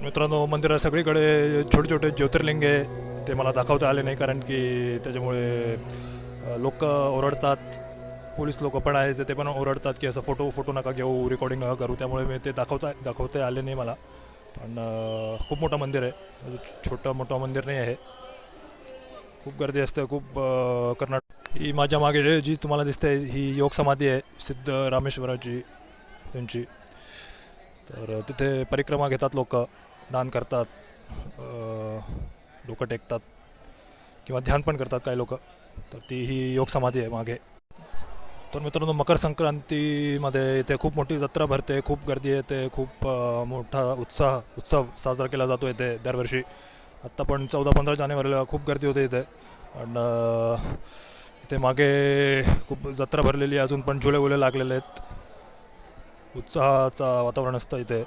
तर मित्रांनो, मंदिरात सगळीकडे छोटे छोटे ज्योतिर्लिंग आहे. ते मला दाखवता आले नाही कारण की त्याच्यामुळे लोक ओरडतात. पोलीस लोक पण आहेत ते पण ओरडतात की असं फोटो फोटो नका घेऊ, रेकॉर्डिंग नका करू. त्यामुळे मी ते दाखवता आले नाही मला. पण खूप मोठं मंदिर आहे, छोटं मोठं मंदिर नाही आहे. खूप गर्दी असते, खूप कर्नाटक. ही माझ्या मागे जी तुम्हाला दिसते ही योग समाधी आहे सिद्ध रामेश्वराची त्यांची. तर तिथे परिक्रमा घेतात लोक, दान करतात, डोकं टेकतात किंवा ध्यान पण करतात काही लोक. तर ती ही योग समाधी आहे मागे. तर मित्रांनो, मकर संक्रांतीमध्ये इथे खूप मोठी जत्रा भरते, खूप गर्दी येते, खूप मोठा उत्सव साजरा केला जातो इथे दरवर्षी. आत्ता पण 14-15 जानेवारीला खूप गर्दी होते इथे. आणि इथे मागे खूप जत्रा भरलेली आहे, अजून पण झुले उले लागलेले आहेत. उत्साहाचं वातावरण असतं इथे.